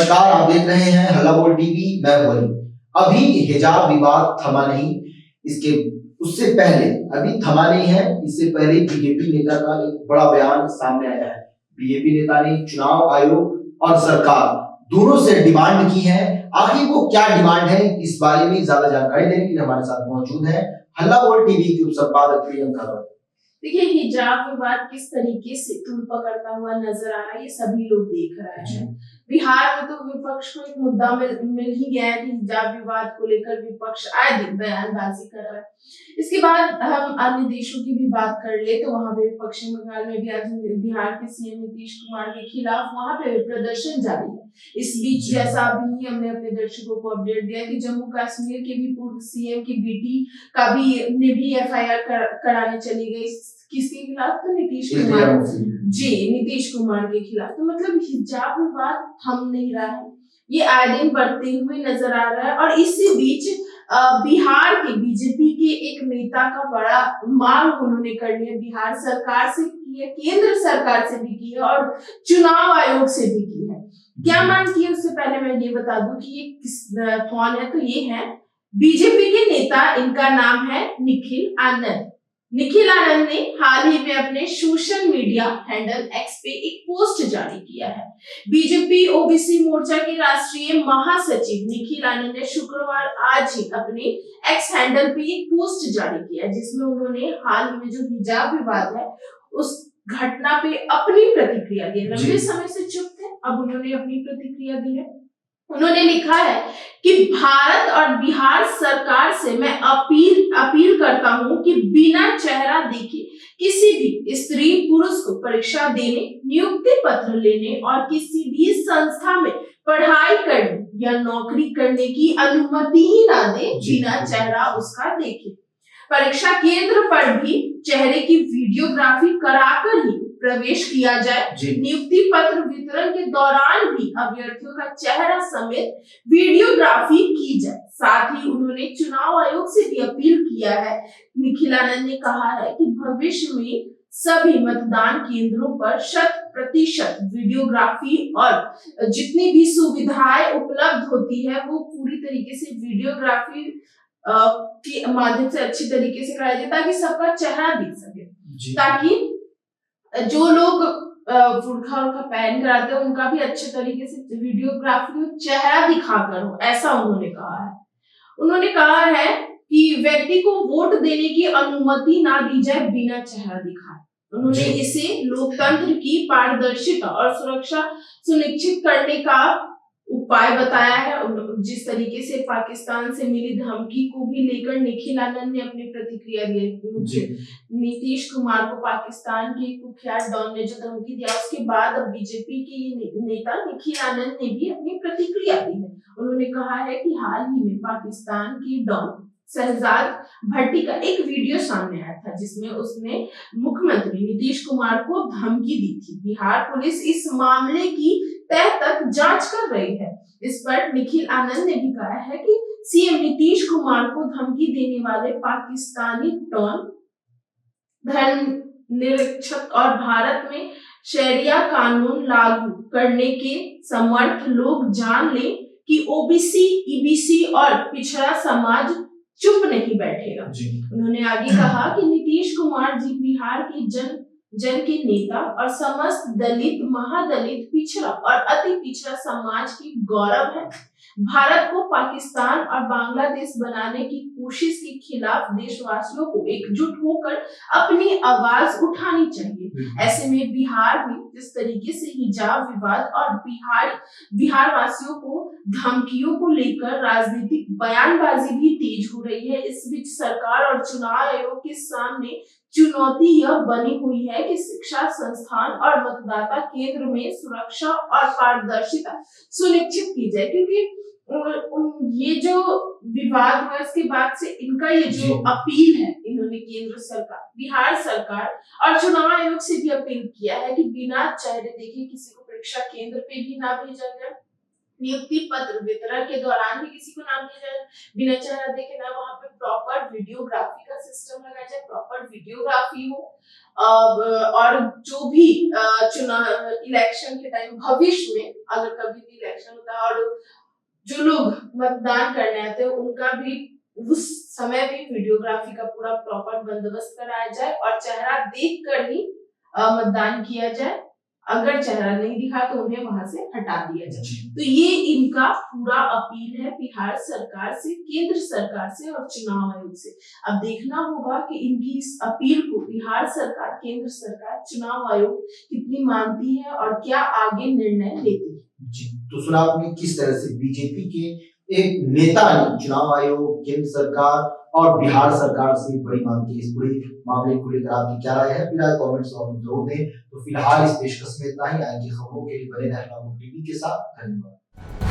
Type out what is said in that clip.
नमस्कार, आप देख रहे हैं हल्ला बोल टीवी। मैं वली। अभी हिजाब विवाद थमा नहीं, इसके उससे पहले अभी थमा नहीं है। इससे पहले बीजेपी नेता का एक बड़ा बयान सामने आया है। बीजेपी नेता ने चुनाव आयोग और सरकार दोनों से डिमांड की है। आखिर वो क्या डिमांड है, इस बारे में ज्यादा जानकारी देने के लिए हमारे साथ मौजूद है हल्ला बोल टीवी की संपादक प्रियंका। देखिए, हिजाब विवाद किस तरीके से तूल पकड़ता हुआ नजर आ रहा है, ये सभी लोग देख रहे हैं। बिहार में तो विपक्ष को एक मुद्दा मिल ही गया है कि हिजाब विवाद को लेकर विपक्ष आए दिन बयानबाजी कर रहा है। इसके बाद हम अन्य देशों की भी बात कर ले तो वहां पे पश्चिम बंगाल में भी आज बिहार के सीएम नीतीश कुमार के खिलाफ वहां पे प्रदर्शन जारी है। इस बीच जैसा अभी हमने अपने दर्शकों को अपडेट दिया कि जम्मू कश्मीर के भी पूर्व सीएम की बेटी का भी एफआईआर कराने चली गई। किसके खिलाफ? तो नीतीश कुमार जी, नीतीश कुमार के खिलाफ। तो मतलब हिजाब विवाद थम नहीं रहा है, ये आए दिन बढ़ते हुए नजर आ रहा है। और इसी बीच बिहार के बीजेपी के एक नेता का बड़ा मांग उन्होंने कर लिया, बिहार सरकार से की है, केंद्र सरकार से भी की है और चुनाव आयोग से भी की है। क्या मांग की है, उससे पहले मैं ये बता दूं कि ये कौन है। तो ये है बीजेपी के नेता, इनका नाम है निखिल आनंद। निखिल आनंद ने हाल ही में अपने सोशल मीडिया हैंडल एक्स पे एक पोस्ट जारी किया है। बीजेपी ओबीसी मोर्चा के राष्ट्रीय महासचिव निखिल आनंद ने शुक्रवार आज ही अपने एक्स हैंडल पे एक पोस्ट जारी किया, जिसमें उन्होंने हाल ही में जो हिजाब विवाद है उस घटना पे अपनी प्रतिक्रिया दी। लंबे समय से चुप थे, अब उन्होंने अपनी प्रतिक्रिया दी है। उन्होंने लिखा है कि भारत और बिहार सरकार से मैं अपील करता हूं कि बिना चेहरा देखे किसी भी स्त्री पुरुष को परीक्षा देने, नियुक्ति पत्र लेने और किसी भी संस्था में पढ़ाई करने या नौकरी करने की अनुमति ही ना दे बिना चेहरा उसका देखे। परीक्षा केंद्र पर भी चेहरे की वीडियोग्राफी कराकर ही प्रवेश किया जाए। नियुक्ति पत्र वितरण के दौरान भी अभ्यर्थियों का चेहरा समेत वीडियोग्राफी की जाए। साथ ही उन्होंने चुनाव आयोग से भी अपील किया है। निखिल आनंद ने कहा है कि भविष्य में सभी मतदान केंद्रों पर 100% वीडियोग्राफी और जितनी भी सुविधाएं उपलब्ध होती है वो पूरी तरीके से वीडियोग्राफी के माध्यम से अच्छी तरीके से कराया जाए, ताकि सबका चेहरा दिख सके, ताकि जो लोग बुर्का पहन कर आते हैं उनका भी अच्छे तरीके से वीडियोग्राफी में चेहरा दिखाकर हो, ऐसा उन्होंने कहा है। उन्होंने कहा है कि व्यक्ति को वोट देने की अनुमति ना दी जाए बिना चेहरा दिखाए। उन्होंने इसे लोकतंत्र की पारदर्शिता और सुरक्षा सुनिश्चित करने का उपाय बताया है। जिस तरीके से पाकिस्तान से मिली धमकी को भी लेकर निखिल आनंद ने अपनी प्रतिक्रिया दी। नीतीश कुमार को पाकिस्तान के कुख्यात डॉन ने जो धमकी दिया, उसके बाद अब बीजेपी के नेता निखिल आनंद ने भी अपनी प्रतिक्रिया दी है। उन्होंने कहा है कि हाल ही में पाकिस्तान की डॉन शहजाद भट्टी का एक वीडियो सामने आया था, जिसमें उसने मुख्यमंत्री नीतीश कुमार को धमकी दी थी। बिहार पुलिस इस मामले की तह तक जांच कर रही है। इस पर निखिल आनंद ने भी कहा है कि सीएम नीतीश कुमार को धमकी देने वाले पाकिस्तानी डॉन, धर्मनिरपेक्ष और भारत में शरिया कानून लागू करने के समर्थ लोग जान ले कि ओबीसी, ईबीसी और पिछड़ा समाज चुप नहीं बैठेगा। उन्होंने आगे कहा कि नीतीश कुमार जी बिहार के जन के नेता और समस्त दलित, महादलित, पिछड़ा और अति पिछड़ा समाज की गौरव है। भारत को पाकिस्तान और बांग्लादेश बनाने की कोशिश के खिलाफ देशवासियों को एकजुट होकर अपनी आवाज उठानी चाहिए। ऐसे में बिहार में जिस तरीके से हिजाब विवाद और बिहार वासियों को धमकियों को लेकर राजनीतिक बयानबाजी भी तेज हो रही है। इस बीच सरकार और चुनाव आयोग के सामने चुनौती यह बनी हुई है कि शिक्षा संस्थान और मतदाता केंद्र में सुरक्षा और पारदर्शिता सुनिश्चित की जाए, क्योंकि ये जो विवाद हुआ इसके बाद से इनका ये जो अपील है, इन्होंने केंद्र सरकार, बिहार सरकार और चुनाव आयोग से भी अपील किया है कि बिना चेहरे देखे किसी को परीक्षा केंद्र पे भी ना भेजा जाए। नियुक्ति पत्र वितरण के दौरान भी किसी को नाम दिया जाए बिना चेहरा देखे ना, वहां पे प्रॉपर वीडियोग्राफी का सिस्टम लगाया जाए, प्रॉपर वीडियोग्राफी हो। और जो भी चुनाव इलेक्शन के टाइम भविष्य में अगर कभी भी इलेक्शन होता है और जो लोग मतदान करने आते हैं उनका भी उस समय भी वीडियोग्राफी का पूरा प्रॉपर बंदोबस्त कराया जाए और चेहरा देख कर ही मतदान किया जाए। अगर चेहरा नहीं दिखा तो उन्हें वहां से हटा दिया जाए। तो ये इनका पूरा अपील है बिहार सरकार से, केंद्र सरकार से और चुनाव आयोग से। अब देखना होगा कि इनकी इस अपील को बिहार सरकार, केंद्र सरकार, चुनाव आयोग कितनी मानती है और क्या आगे निर्णय लेती है। जी, तो सुना आपने किस तरह से बीजेपी के एक नेता ने चुनाव आयोग, केंद्र सरकार और बिहार सरकार से बड़ी मांग की। इस पूरे मामले को लेकर आपकी क्या राय है? फिर कमेंट्स में जरूर दें। तो फिलहाल इस पेशकश में इतना ही। आगे खबरों के लिए बने रहना टीवी के साथ। धन्यवाद।